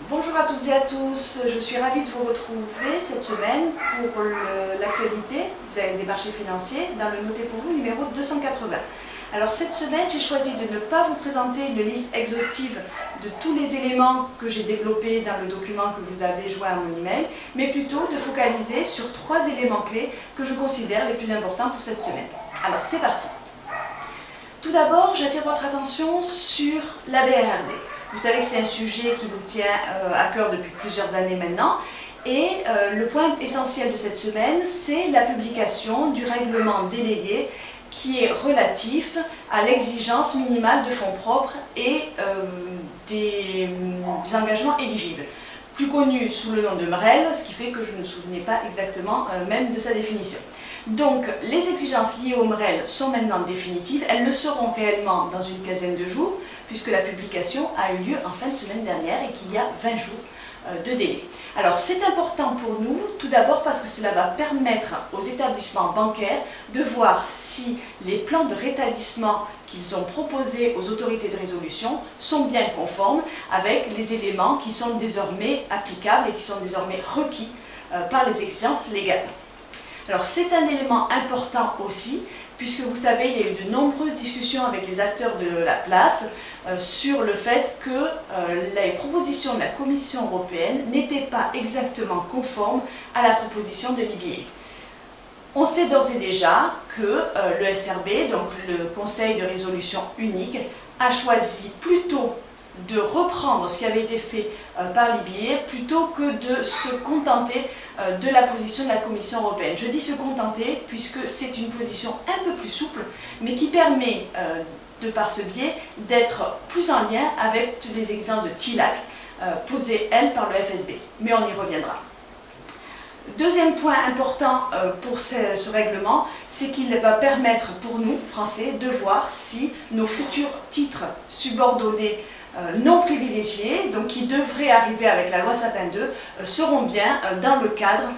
Bonjour à toutes et à tous, je suis ravie de vous retrouver cette semaine pour l'actualité des marchés financiers dans le Notez pour vous numéro 280. Alors cette semaine, j'ai choisi de ne pas vous présenter une liste exhaustive de tous les éléments que j'ai développés dans le document que vous avez joint à mon email, mais plutôt de focaliser sur 3 éléments clés que je considère les plus importants pour cette semaine. Alors c'est parti. Tout d'abord, j'attire votre attention sur la BRRD. Vous savez que c'est un sujet qui nous tient à cœur depuis plusieurs années maintenant. Et le point essentiel de cette semaine, c'est la publication du règlement délégué qui est relatif à l'exigence minimale de fonds propres et des engagements éligibles, plus connu sous le nom de MREL, ce qui fait que je ne me souvenais pas exactement même de sa définition. Donc, les exigences liées au MREL sont maintenant définitives. Elles le seront réellement dans une quinzaine de jours, puisque la publication a eu lieu en fin de semaine dernière et qu'il y a 20 jours de délai. Alors, c'est important pour nous, tout d'abord parce que cela va permettre aux établissements bancaires de voir si les plans de rétablissement qu'ils ont proposés aux autorités de résolution sont bien conformes avec les éléments qui sont désormais applicables et qui sont désormais requis par les exigences légales. Alors c'est un élément important aussi, puisque vous savez, il y a eu de nombreuses discussions avec les acteurs de la place sur le fait que les propositions de la Commission européenne n'étaient pas exactement conformes à la proposition de l'EBA. On sait d'ores et déjà que le SRB, donc le Conseil de résolution unique, a choisi plutôt de reprendre ce qui avait été fait par l'EBA plutôt que de se contenter de la position de la Commission européenne. Je dis se contenter puisque c'est une position un peu plus souple, mais qui permet, de par ce biais, d'être plus en lien avec tous les exemples de TILAC posés, elles, par le FSB. Mais on y reviendra. Deuxième point important pour ce règlement, c'est qu'il va permettre pour nous, Français, de voir si nos futurs titres subordonnés non privilégiés, donc qui devraient arriver avec la loi Sapin 2, seront bien dans le cadre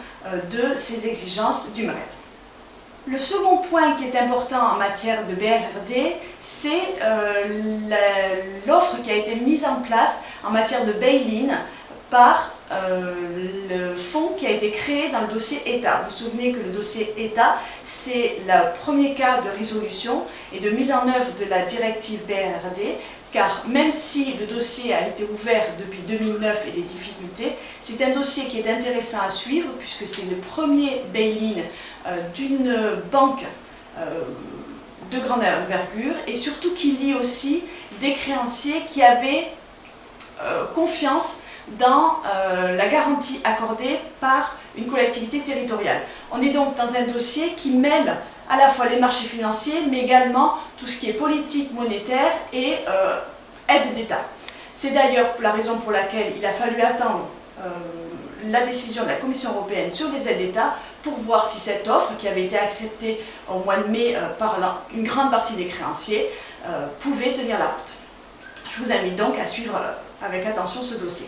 de ces exigences du MREL. Le second point qui est important en matière de BRRD, c'est l'offre qui a été mise en place en matière de bail-in par le fonds qui a été créé dans le dossier État. Vous vous souvenez que le dossier État, c'est le premier cas de résolution et de mise en œuvre de la directive BRRD, car même si le dossier a été ouvert depuis 2009 et les difficultés, c'est un dossier qui est intéressant à suivre puisque c'est le premier bail-in d'une banque de grande envergure et surtout qui lie aussi des créanciers qui avaient confiance dans la garantie accordée par une collectivité territoriale. On est donc dans un dossier qui mêle à la fois les marchés financiers, mais également tout ce qui est politique monétaire et aide d'État. C'est d'ailleurs la raison pour laquelle il a fallu attendre la décision de la Commission européenne sur les aides d'État pour voir si cette offre, qui avait été acceptée au mois de mai par une grande partie des créanciers, pouvait tenir la route. Je vous invite donc à suivre avec attention ce dossier.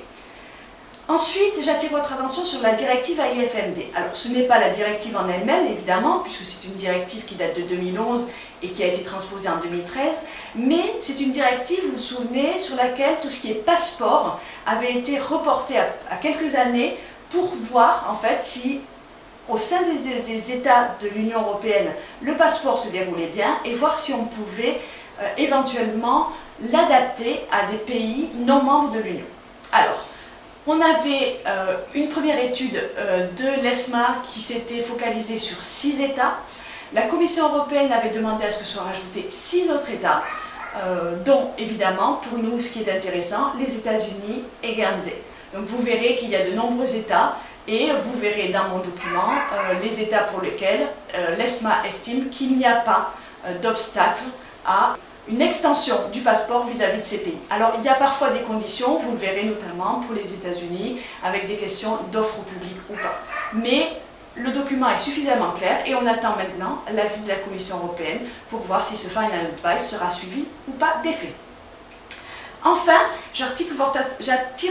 Ensuite, j'attire votre attention sur la directive AIFMD. Alors, ce n'est pas la directive en elle-même, évidemment, puisque c'est une directive qui date de 2011 et qui a été transposée en 2013, mais c'est une directive, vous vous souvenez, sur laquelle tout ce qui est passeport avait été reporté à quelques années pour voir, en fait, si au sein des États de l'Union européenne, le passeport se déroulait bien et voir si on pouvait éventuellement l'adapter à des pays non membres de l'Union. Alors, on avait une première étude de l'ESMA qui s'était focalisée sur 6 États. La Commission européenne avait demandé à ce que soient rajoutés 6 autres États, dont évidemment, pour nous, ce qui est intéressant, les États-Unis et Guernsey. Donc vous verrez qu'il y a de nombreux États et vous verrez dans mon document les États pour lesquels l'ESMA estime qu'il n'y a pas d'obstacle à une extension du passeport vis-à-vis de ces pays. Alors il y a parfois des conditions, vous le verrez notamment pour les États-Unis, avec des questions d'offre au public ou pas. Mais le document est suffisamment clair et on attend maintenant l'avis de la Commission européenne pour voir si ce final advice sera suivi ou pas des faits. Enfin, j'attire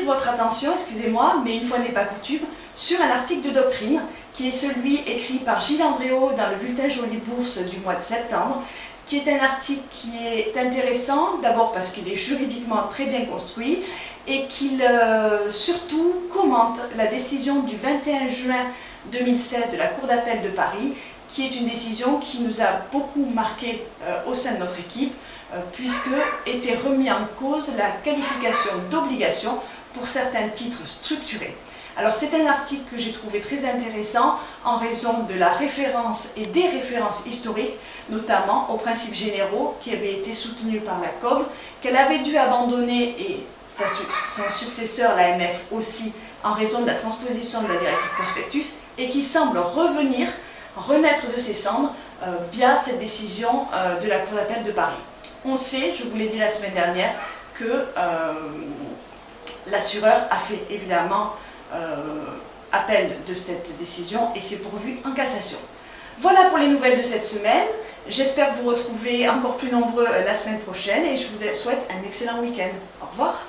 votre attention, excusez-moi, mais une fois n'est pas coutume, sur un article de doctrine qui est celui écrit par Gilles Andréau dans le bulletin Jolie Bourse du mois de septembre, qui est un article qui est intéressant, d'abord parce qu'il est juridiquement très bien construit et qu'il surtout commente la décision du 21 juin 2016 de la Cour d'appel de Paris, qui est une décision qui nous a beaucoup marqué au sein de notre équipe, puisque était remis en cause la qualification d'obligation pour certains titres structurés. Alors c'est un article que j'ai trouvé très intéressant en raison de la référence et des références historiques, notamment aux principes généraux qui avaient été soutenus par la COB, qu'elle avait dû abandonner, et son successeur, l'AMF aussi, en raison de la transposition de la directive prospectus, et qui semble renaître de ses cendres via cette décision de la Cour d'appel de Paris. On sait, je vous l'ai dit la semaine dernière, que l'assureur a fait évidemment appel de cette décision et c'est pourvu en cassation. Voilà pour les nouvelles de cette semaine. J'espère vous retrouver encore plus nombreux la semaine prochaine et je vous souhaite un excellent week-end. Au revoir.